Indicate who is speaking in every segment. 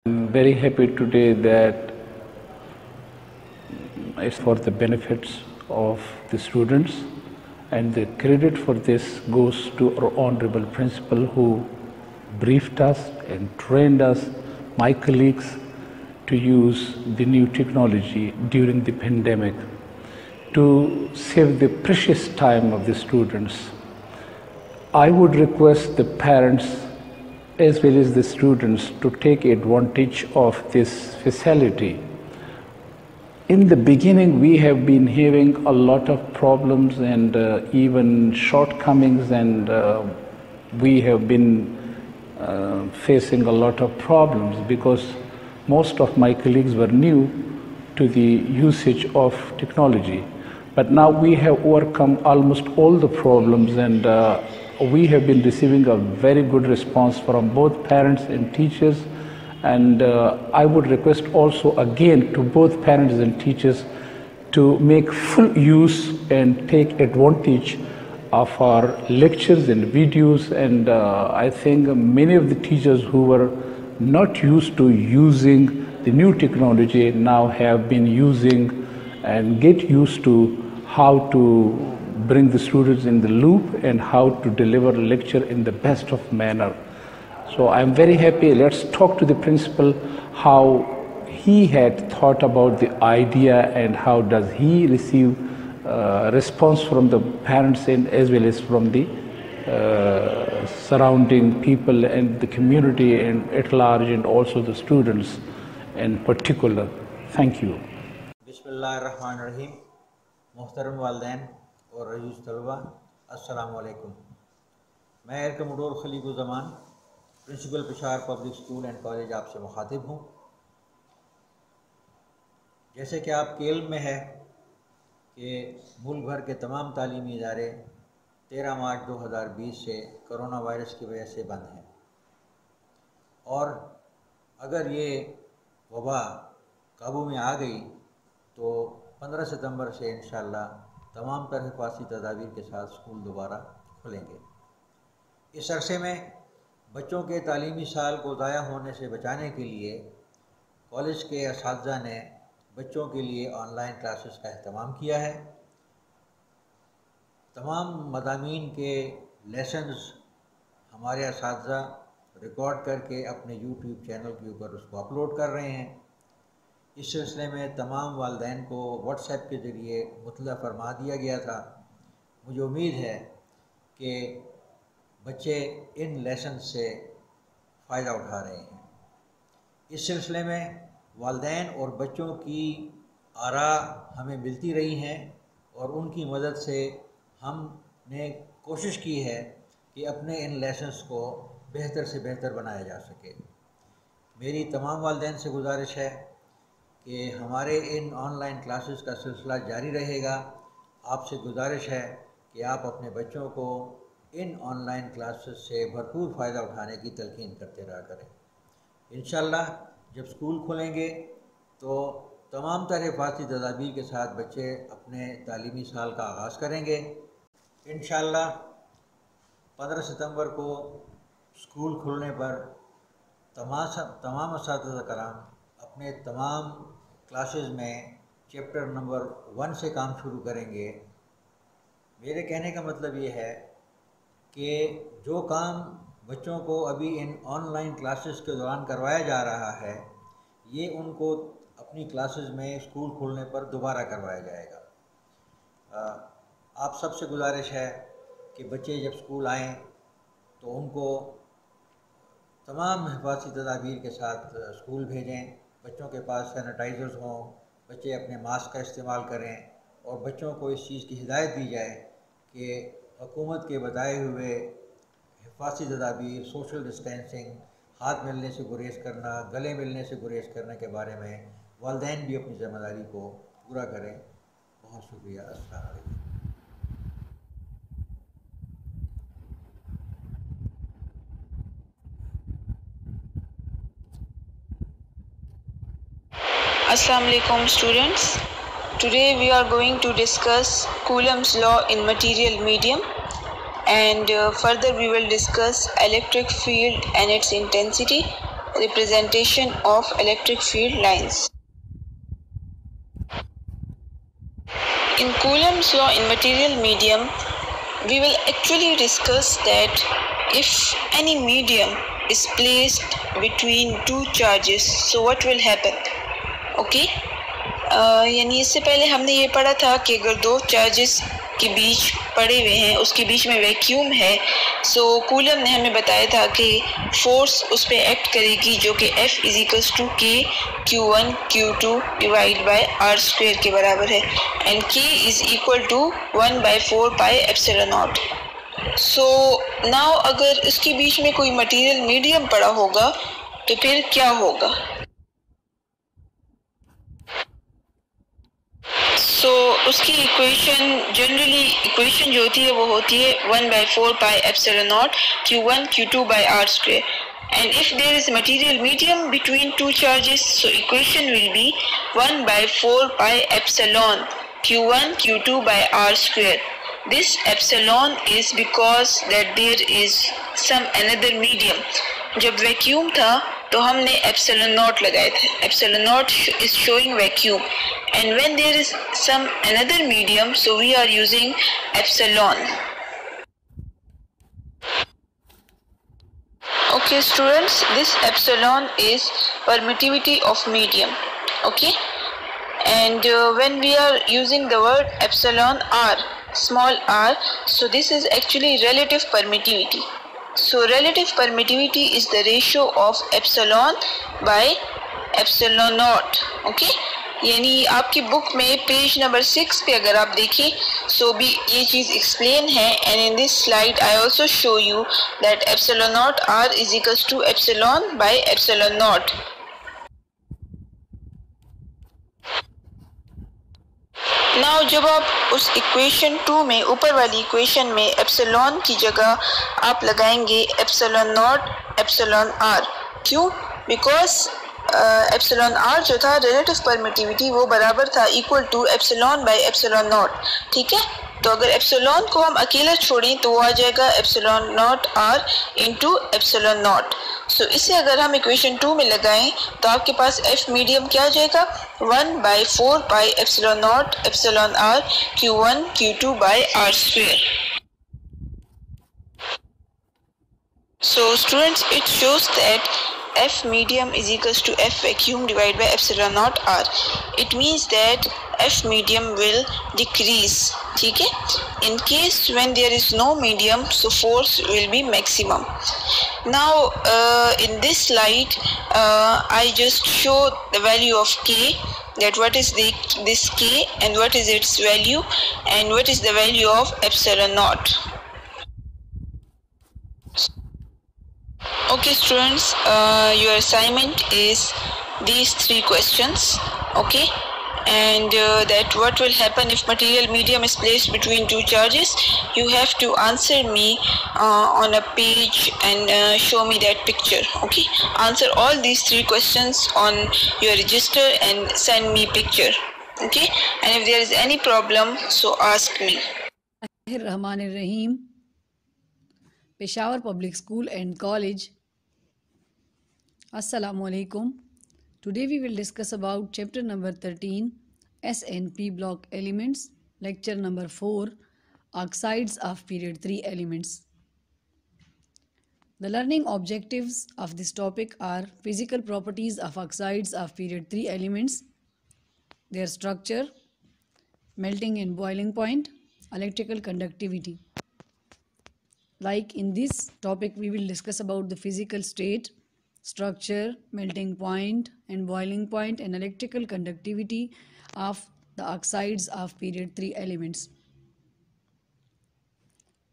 Speaker 1: I'm very happy today that it's for the benefits of the students, and the credit for this goes to our honorable principal who briefed us and trained us, my colleagues, to use the new technology during the pandemic to save the precious time of the students. I would request the parents as well as the students to take advantage of this facility. In the beginning, we have been having a lot of problems and even shortcomings, and we have been facing a lot of problems because most of my colleagues were new to the usage of technology. But now we have overcome almost all the problems, and we have been receiving a very good response from both parents and teachers. And I would request also again to both parents and teachers to make full use and take advantage of our lectures and videos. And I think many of the teachers who were not used to using the new technology now have been using and get used to how to bring the students in the loop and how to deliver a lecture in the best of manner. So I'm very happy. Let's talk to the principal how he had thought about the idea and how does he receive response from the parents and as well as from the surrounding people and the community and at large, and also the students in particular. Thank you.
Speaker 2: बिस्मिल्लाहिर्रहमानिर्रहीम। मोहतरम वालिदैन और अज़ीज़ तलबा, अस्सलामु अलैकुम। मैं air commodore Khaliquzzaman, principal Peshawar public school and college आपसे मुखातिब हूँ। जैसे कि आपके इल्म में है कि मुल्क भर के तमाम तालीमी इदारे 13 मार्च 2020 से कोरोना वायरस की वजह से बंद हैं, और अगर ये वबा काबू में आ गई तो 15 सितंबर से इंशाअल्लाह तमाम तरह हिफाज़ती तदाबीर के साथ स्कूल दोबारा खुलेंगे। इस अरसे में बच्चों के तालीमी साल को ज़ाया होने से बचाने के लिए कॉलेज के असातिज़ा ने बच्चों के लिए ऑनलाइन क्लासेस का अहतमाम किया है। तमाम मज़ामीन के लेसन्स हमारे असातिज़ा रिकॉर्ड करके अपने यूट्यूब चैनल के ऊपर उसको अपलोड कर रहे हैं। इस सिलसिले में तमाम वालिदैन को व्हाट्सएप के ज़रिए मुतला फरमा दिया गया था। मुझे उम्मीद है कि बच्चे इन लेसन से फ़ायदा उठा रहे हैं। इस सिलसिले में वालिदैन और बच्चों की आरा हमें मिलती रही हैं, और उनकी मदद से हमने कोशिश की है कि अपने इन लेसन्स को बेहतर से बेहतर बनाया जा सके। मेरी तमाम वालिदैन से गुजारिश है कि हमारे इन ऑनलाइन क्लासेस का सिलसिला जारी रहेगा। आपसे गुजारिश है कि आप अपने बच्चों को इन ऑनलाइन क्लासेस से भरपूर फ़ायदा उठाने की तलकीन करते रहा करें। इंशाअल्लाह जब स्कूल खुलेंगे तो तमाम तरह हिफाज़ती तदाबीर के साथ बच्चे अपने तालीमी साल का आगाज़ करेंगे। इंशाअल्लाह 15 सितंबर को स्कूल खुलने पर तमाम असातिज़ा कराम अपने तमाम क्लासेस में चैप्टर नंबर 1 से काम शुरू करेंगे। मेरे कहने का मतलब ये है कि जो काम बच्चों को अभी इन ऑनलाइन क्लासेस के दौरान करवाया जा रहा है, ये उनको अपनी क्लासेस में स्कूल खुलने पर दोबारा करवाया जाएगा। आप सबसे गुजारिश है कि बच्चे जब स्कूल आएँ तो उनको तमाम हिफाज़ती तदाबीर के साथ स्कूल भेजें। बच्चों के पास सैनिटाइज़र्स हों, बच्चे अपने मास्क का इस्तेमाल करें, और बच्चों को इस चीज़ की हिदायत दी जाए कि हुकूमत के बताए हुए हिफाज़ती तदाबीर, सोशल डिस्टेंसिंग, हाथ मिलने से गुरेज करना, गले मिलने से गुरेज करने के बारे में वालिदैन भी अपनी ज़िम्मेदारी को पूरा करें। बहुत शुक्रिया। अस्सलाम वालेकुम।
Speaker 3: Assalamu alaikum students. Today we are going to discuss Coulomb's law in material medium, and further we will discuss electric field and its intensity, representation of electric field lines. In Coulomb's law in material medium, we will actually discuss that if any medium is placed between two charges, so what will happen? Okay? यानी इससे पहले हमने ये पढ़ा था कि अगर दो चार्जेस के बीच पड़े हुए हैं, उसके बीच में वैक्यूम है, सो कूलम ने हमें बताया था कि फोर्स उस पर एक्ट करेगी जो कि F = K Q1 Q2 divide by R square के बराबर है, एंड K = 1/4πε0. सो नाउ अगर इसके बीच में कोई मटेरियल मीडियम पड़ा होगा तो फिर क्या होगा? सो उसकी इक्वेशन जनरली इक्वेशन जो होती है वो होती है 1/4πε0 Q1 Q2 by R square. And if there is material medium between two charges, so equation will be 1/4πε Q1 Q2 by R square. This epsilon is because that there is some another medium. जब vacuum था तो हमने epsilon not लगाए थे. Epsilon not is showing vacuum, and when there is some another medium, so we are using epsilon. Okay students, this epsilon is permittivity of medium. Okay, and when we are using the word epsilon r, small r, so this is actually relative permittivity. So relative permittivity is the ratio of epsilon by epsilon naught. Okay, यानी आपकी book में page number 6 पे अगर आप देखें सो भी ये चीज़ explain है, and in this slide I also show you that epsilon naught r = epsilon by epsilon naught. Now जब आप उस इक्वेशन 2 में ऊपर वाली इक्वेशन में एप्सिलॉन की जगह आप लगाएंगे एप्सिलॉन नॉट एप्सिलॉन r. क्यों? बिकॉज एप्सिलॉन r जो था रिलेटिव परमिटिविटी वो बराबर था equal to epsilon by epsilon naught. ठीक है, तो अगर एप्सिलॉन को हम अकेला छोड़ें तो वो आ जाएगा epsilon naught r into epsilon naught. So इसे अगर हम इक्वेशन 2 में लगाएं तो आपके पास F मीडियम क्या आ जाएगा 1/4πε0 epsilon r Q1 Q2 by R square. So students, it shows that F medium = F vacuum divided by epsilon naught r. It means that F medium will decrease. ठीक है, in case when there is no medium, so force will be maximum. Now in this slide I just show the value of K, that what is this K and what is its value and what is the value of epsilon naught. Okay students, your assignment is these 3 questions. Okay, and that what will happen if material medium is placed between two charges. You have to answer me on a page and show me that picture. Okay, answer all these 3 questions on your register and send me picture. Okay, and if there is any problem, so ask me.
Speaker 4: Rahmanir-Rahim, Peshawar Public School and College. Assalamu alaikum. Today we will discuss about chapter number 13, S&P block elements, lecture number 4, oxides of period 3 elements. The learning objectives of this topic are physical properties of oxides of period 3 elements, their structure, melting and boiling point, electrical conductivity. Like in this topic we will discuss about the physical state, structure, melting point and boiling point and electrical conductivity of the oxides of period 3 elements.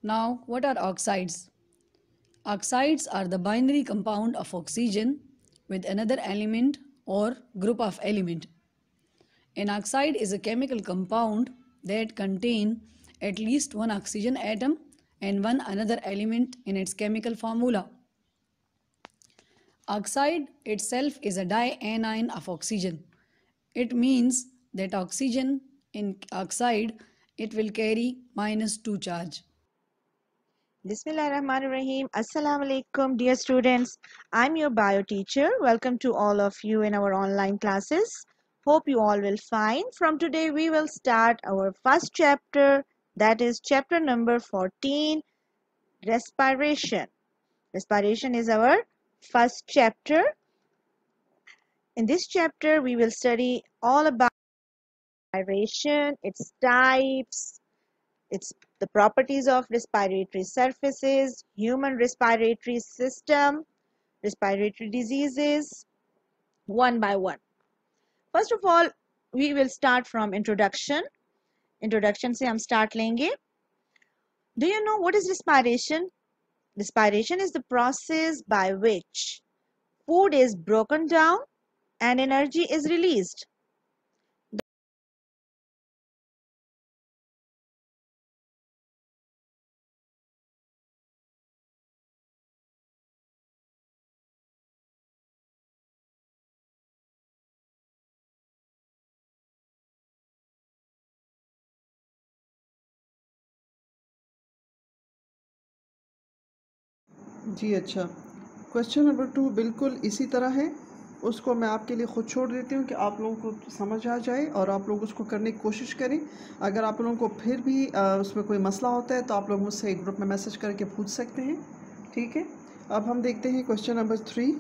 Speaker 4: Now, what are oxides? Oxides are the binary compound of oxygen with another element or group of element. An oxide is a chemical compound that contain at least one oxygen atom and one another element in its chemical formula. Oxide itself is a dianion of oxygen. It means that oxygen in oxide, it will carry -2 charge.
Speaker 5: Bismillahirrahmanirrahim. Assalamu alaikum, dear students. I'm your bio teacher. Welcome to all of you in our online classes. Hope you all will fine. From today, we will start our first chapter, that is chapter number 14, respiration. Respiration is our first chapter. In this chapter, we will study all about respiration, its types, it's the properties of respiratory surfaces, human respiratory system, respiratory diseases, one by one. First of all, we will start from introduction. Introduction से हम start लेंगे. Do you know what is respiration? Respiration is the process by which food is broken down and energy is released.
Speaker 6: जी अच्छा, question number 2 बिल्कुल इसी तरह है। उसको मैं आपके लिए ख़ुद छोड़ देती हूँ कि आप लोगों को समझ आ जाए और आप लोग उसको करने की कोशिश करें। अगर आप लोगों को फिर भी उसमें कोई मसला होता है तो आप लोग मुझसे एक ग्रुप में मैसेज करके पूछ सकते हैं, ठीक है। अब हम देखते हैं क्वेश्चन नंबर 3।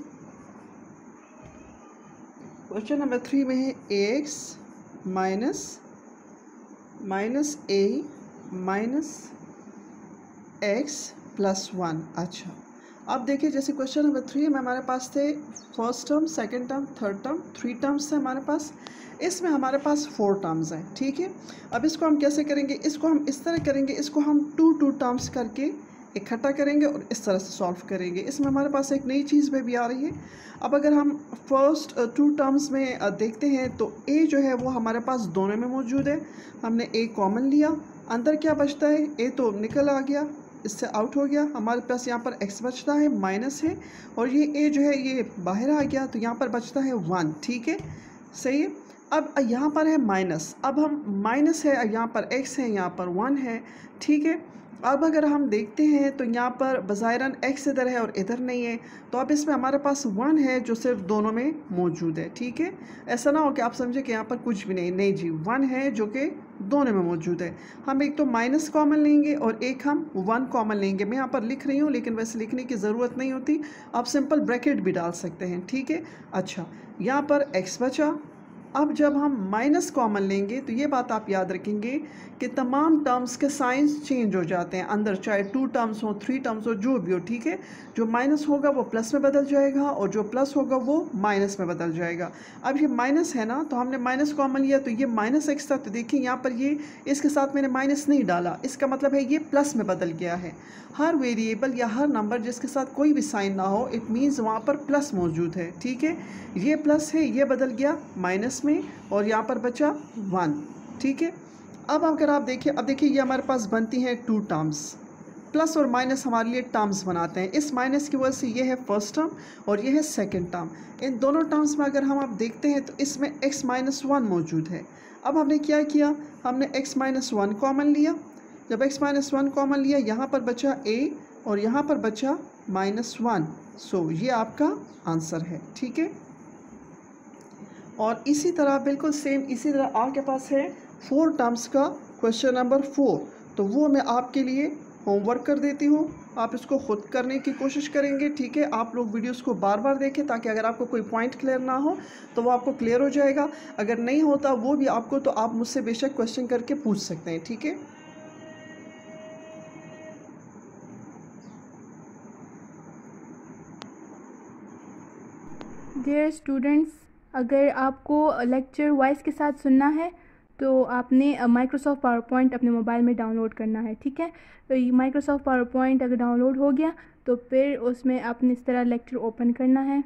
Speaker 6: क्वेश्चन नंबर 3 में है ax minus a minus x plus 1। अच्छा, अब देखिए जैसे क्वेश्चन नंबर 3 में हमारे पास थे first term, second term, third term, 3 terms थे हमारे पास। इसमें हमारे पास 4 टर्म्स हैं, ठीक है। अब इसको हम कैसे करेंगे? इसको हम इस तरह करेंगे, इसको हम 2 टर्म्स करके इकट्ठा करेंगे और इस तरह से सॉल्व करेंगे। इसमें हमारे पास एक नई चीज़ भी आ रही है। अब अगर हम फर्स्ट 2 टर्म्स में देखते हैं तो a जो है वो हमारे पास दोनों में मौजूद है। हमने a कॉमन लिया, अंदर क्या बचता है? a तो निकल आ गया, इससे आउट हो गया। हमारे पास यहाँ पर x बचता है, माइनस है, और ये a जो है ये बाहर आ गया, तो यहाँ पर बचता है 1, ठीक है, सही है। अब यहाँ पर है माइनस, अब हम माइनस है, यहाँ पर x है, यहाँ पर 1 है, ठीक है। अब अगर हम देखते हैं तो यहाँ पर बज़ाहिरन x इधर है और इधर नहीं है, तो अब इसमें हमारे पास 1 है जो सिर्फ दोनों में मौजूद है, ठीक है। ऐसा ना हो कि आप समझे कि यहाँ पर कुछ भी नहीं, नहीं जी, 1 है जो कि दोनों में मौजूद है। हम एक तो माइनस कॉमन लेंगे और एक हम 1 कॉमन लेंगे। मैं यहाँ पर लिख रही हूँ लेकिन वैसे लिखने की ज़रूरत नहीं होती, आप सिंपल ब्रैकेट भी डाल सकते हैं, ठीक है। अच्छा, यहाँ पर x बचा। अब जब हम माइनस कॉमन लेंगे तो ये बात आप याद रखेंगे कि तमाम टर्म्स के साइंस चेंज हो जाते हैं अंदर, चाहे 2 टर्म्स हो, 3 टर्म्स हो, जो भी हो, ठीक है। जो माइनस होगा वो प्लस में बदल जाएगा और जो प्लस होगा वो माइनस में बदल जाएगा। अब ये माइनस है ना, तो हमने माइनस कॉमन लिया तो ये माइनस एक्स था, तो देखिए यहाँ पर ये इसके साथ मैंने माइनस नहीं डाला, इसका मतलब है ये प्लस में बदल गया है। हर वेरिएबल या हर नंबर जिसके साथ कोई भी साइन ना हो, इट मीन्स वहाँ पर प्लस मौजूद है, ठीक है। ये प्लस है, ये बदल गया माइनस में और यहाँ पर बचा 1, ठीक है। अब अगर आप देखिए, अब देखिए ये हमारे पास बनती हैं 2 टर्म्स। प्लस और माइनस हमारे लिए टर्म्स बनाते हैं। इस माइनस की वजह से ये है फर्स्ट टर्म और ये है सेकंड टर्म। इन दोनों टर्म्स में अगर हम आप देखते हैं तो इसमें x माइनस 1 मौजूद है। अब हमने क्या किया? हमने x माइनस 1 कॉमन लिया। जब x माइनस 1 कॉमन लिया, यहाँ पर बचा a और यहाँ पर बचा माइनस 1। सो ये आपका आंसर है, ठीक है। और इसी तरह बिल्कुल सेम इसी तरह आपके पास है 4 टर्म्स का क्वेश्चन नंबर 4, तो वो मैं आपके लिए होमवर्क कर देती हूँ। आप इसको खुद करने की कोशिश करेंगे, ठीक है। आप लोग वीडियोस को बार बार देखें ताकि अगर आपको कोई पॉइंट क्लियर ना हो तो वो आपको क्लियर हो जाएगा। अगर नहीं होता वो भी आपको, तो आप मुझसे बेशक क्वेश्चन करके पूछ सकते हैं, ठीक है।
Speaker 7: डियर स्टूडेंट्स, अगर आपको लेक्चर वॉइस के साथ सुनना है तो आपने माइक्रोसॉफ्ट पावर पॉइंट अपने मोबाइल में डाउनलोड करना है, ठीक है। तो ये माइक्रोसॉफ्ट पावर पॉइंट अगर डाउनलोड हो गया तो फिर उसमें आपने इस तरह लेक्चर ओपन करना है।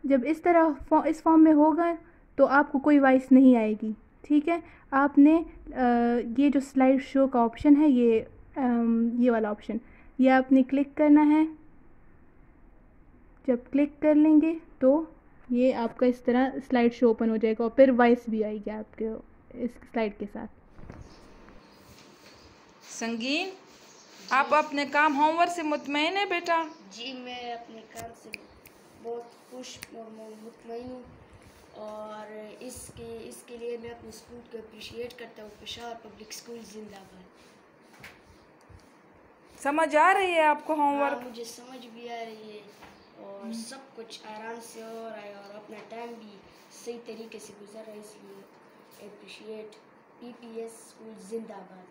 Speaker 7: जब इस तरह इस फॉर्म में होगा तो आपको कोई वॉइस नहीं आएगी, ठीक है। आपने ये जो स्लाइड शो का ऑप्शन है, ये वाला ऑप्शन, ये आपने क्लिक करना है। जब क्लिक कर लेंगे तो ये आपका इस तरह स्लाइड शो ओपन हो जाएगा और फिर वॉइस भी आएगी आपके इस स्लाइड के साथ।
Speaker 8: संगीन, आप अपने काम होमवर्क से मुतमईन है बेटा?
Speaker 9: जी मैं अपने काम से बहुत खुश और मुतमईन हूँ और इसके लिए मैं अपने स्कूल को अप्रिशिएट करता हूँ। पेशावर पब्लिक स्कूल जिंदाबाद।
Speaker 8: समझ आ रही है आपको
Speaker 9: हाँ,
Speaker 8: होमवर्क?
Speaker 9: मुझे समझ भी आ रही है और सब कुछ आराम से हो रहा है और अपना टाइम भी सही तरीके से गुजर रहा है, इसलिए अप्रिशिएट पीपीएस स्कूल जिंदाबाद।